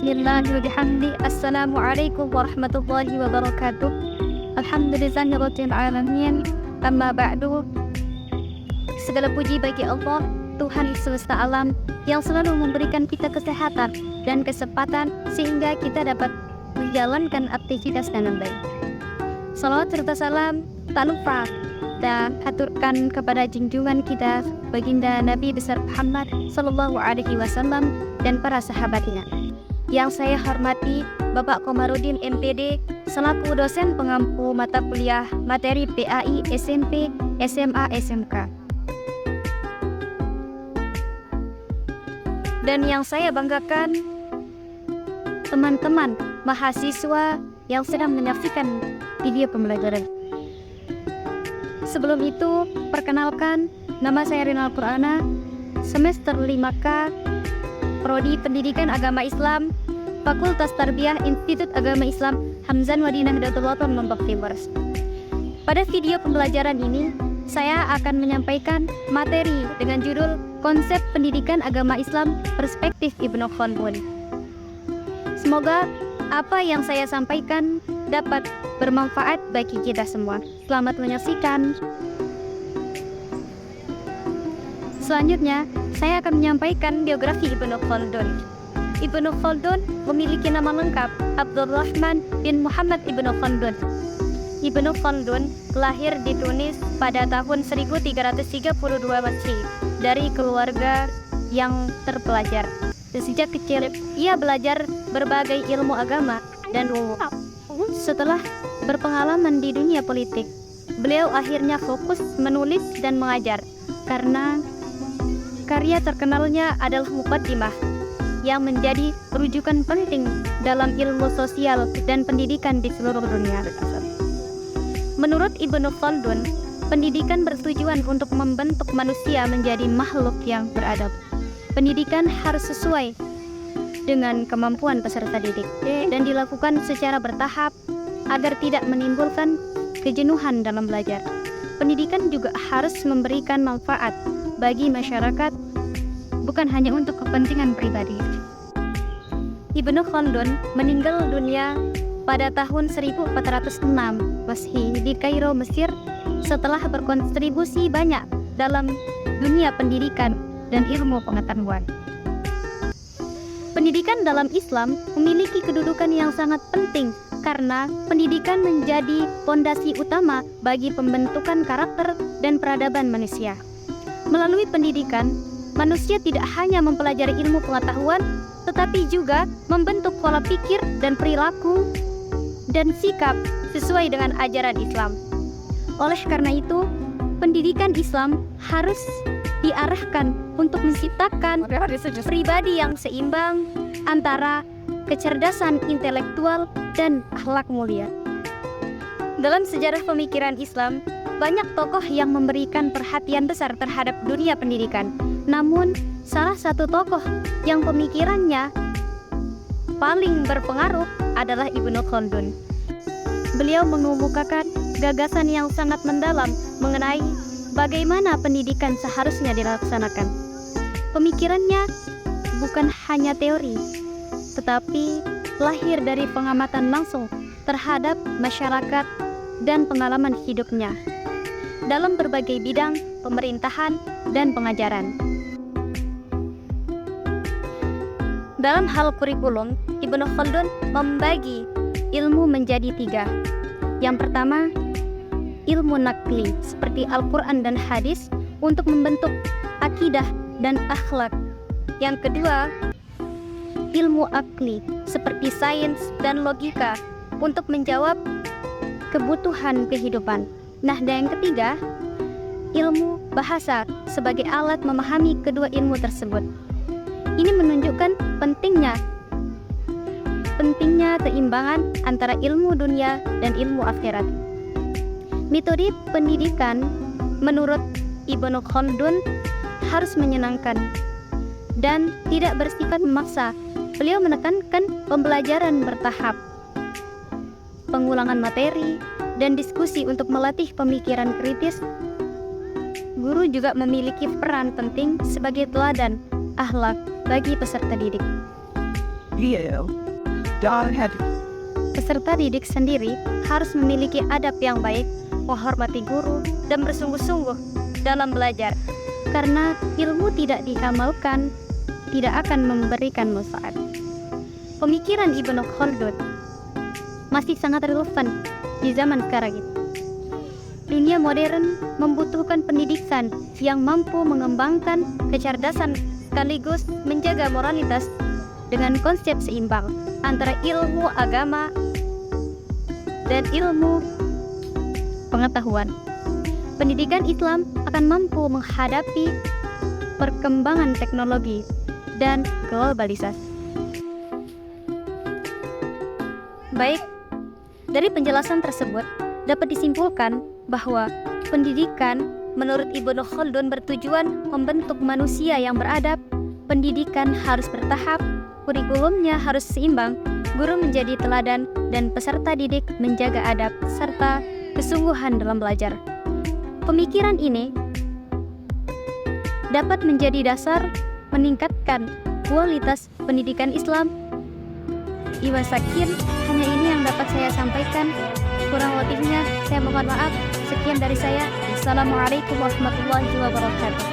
Bismillahirrahmanirrahim. Assalamualaikum warahmatullahi wabarakatuh. Alhamdulillahirabbil alamin. Amma ba'du. Segala puji bagi Allah, Tuhan semesta alam, yang selalu memberikan kita kesehatan dan kesempatan sehingga kita dapat menjalankan aktivitas dengan baik. Salawat serta salam tak lupa kita aturkan kepada junjungan kita baginda Nabi besar Muhammad sallallahu alaihi wasallam dan para sahabatnya. Yang saya hormati Bapak Komarudin MPD selaku dosen pengampu mata kuliah materi PAI SMP, SMA, SMK. Dan yang saya banggakan teman-teman mahasiswa yang sedang menyaksikan video pembelajaran. Sebelum itu, perkenalkan, nama saya Rinal Qur'ana, semester 5K, Prodi Pendidikan Agama Islam, Fakultas Tarbiyah Institut Agama Islam Hamzan Madinah Datul Waton Lombok Timur. Pada video pembelajaran ini, saya akan menyampaikan materi dengan judul Konsep Pendidikan Agama Islam Perspektif Ibnu Khaldun. Semoga apa yang saya sampaikan dapat bermanfaat bagi kita semua. Selamat menyaksikan. Selanjutnya, saya akan menyampaikan biografi Ibnu Khaldun. Ibnu Khaldun memiliki nama lengkap Abdurrahman bin Muhammad Ibnu Khaldun. Ibnu Khaldun lahir di Tunis pada tahun 1332 Masehi dari keluarga yang terpelajar. Sejak kecil, ia belajar berbagai ilmu agama dan umum. Setelah berpengalaman di dunia politik, beliau akhirnya fokus menulis dan mengajar karena karya terkenalnya adalah Muqaddimah yang menjadi rujukan penting dalam ilmu sosial dan pendidikan di seluruh dunia. Menurut Ibnu Khaldun, pendidikan bertujuan untuk membentuk manusia menjadi makhluk yang beradab. Pendidikan harus sesuai dengan kemampuan peserta didik dan dilakukan secara bertahap agar tidak menimbulkan kejenuhan dalam belajar. Pendidikan juga harus memberikan manfaat bagi masyarakat, bukan hanya untuk kepentingan pribadi. Ibnu Khaldun meninggal dunia pada tahun 1406 Masehi di Kairo, Mesir, setelah berkontribusi banyak dalam dunia pendidikan dan ilmu pengetahuan. Pendidikan dalam Islam memiliki kedudukan yang sangat penting karena pendidikan menjadi fondasi utama bagi pembentukan karakter dan peradaban manusia. Melalui pendidikan, manusia tidak hanya mempelajari ilmu pengetahuan, tetapi juga membentuk pola pikir dan perilaku dan sikap sesuai dengan ajaran Islam. Oleh karena itu, pendidikan Islam harus diarahkan untuk menciptakan pribadi yang seimbang antara kecerdasan intelektual dan akhlak mulia. Dalam sejarah pemikiran Islam, banyak tokoh yang memberikan perhatian besar terhadap dunia pendidikan. Namun, salah satu tokoh yang pemikirannya paling berpengaruh adalah Ibnu Khaldun. Beliau mengemukakan gagasan yang sangat mendalam mengenai bagaimana pendidikan seharusnya dilaksanakan. Pemikirannya bukan hanya teori, tetapi lahir dari pengamatan langsung terhadap masyarakat dan pengalaman hidupnya dalam berbagai bidang pemerintahan dan pengajaran. Dalam hal kurikulum, Ibnu Khaldun membagi ilmu menjadi 3. Yang pertama, ilmu nakli seperti Al-Quran dan hadis untuk membentuk akidah dan akhlak. Yang kedua, ilmu akli seperti sains dan logika untuk menjawab kebutuhan kehidupan. Nah, dan yang ketiga, ilmu bahasa sebagai alat memahami kedua ilmu tersebut. Ini menunjukkan pentingnya keseimbangan antara ilmu dunia dan ilmu akhirat. Metode pendidikan menurut Ibnu Khaldun harus menyenangkan dan tidak bersifat memaksa. Beliau menekankan pembelajaran bertahap, pengulangan materi, dan diskusi untuk melatih pemikiran kritis. Guru juga memiliki peran penting sebagai teladan akhlak bagi peserta didik. Peserta didik sendiri harus memiliki adab yang baik, menghormati guru, dan bersungguh-sungguh dalam belajar. Karena ilmu tidak diamalkan, tidak akan memberikan manfaat. Pemikiran Ibnu Khaldun masih sangat relevan di zaman sekarang ini. Dunia modern membutuhkan pendidikan yang mampu mengembangkan kecerdasan sekaligus menjaga moralitas dengan konsep seimbang antara ilmu agama dan ilmu pengetahuan. Pendidikan Islam akan mampu menghadapi perkembangan teknologi dan globalisasi. Baik, dari penjelasan tersebut dapat disimpulkan bahwa pendidikan menurut Ibnu Khaldun bertujuan membentuk manusia yang beradab. Pendidikan harus bertahap, kurikulumnya harus seimbang, guru menjadi teladan, dan peserta didik menjaga adab serta kesungguhan dalam belajar. Pemikiran ini dapat menjadi dasar meningkatkan kualitas pendidikan Islam. Iwa Sakin, hanya ini yang dapat saya sampaikan. Kurang lebihnya saya mohon maaf. Sekian dari saya. Assalamualaikum warahmatullahi wabarakatuh.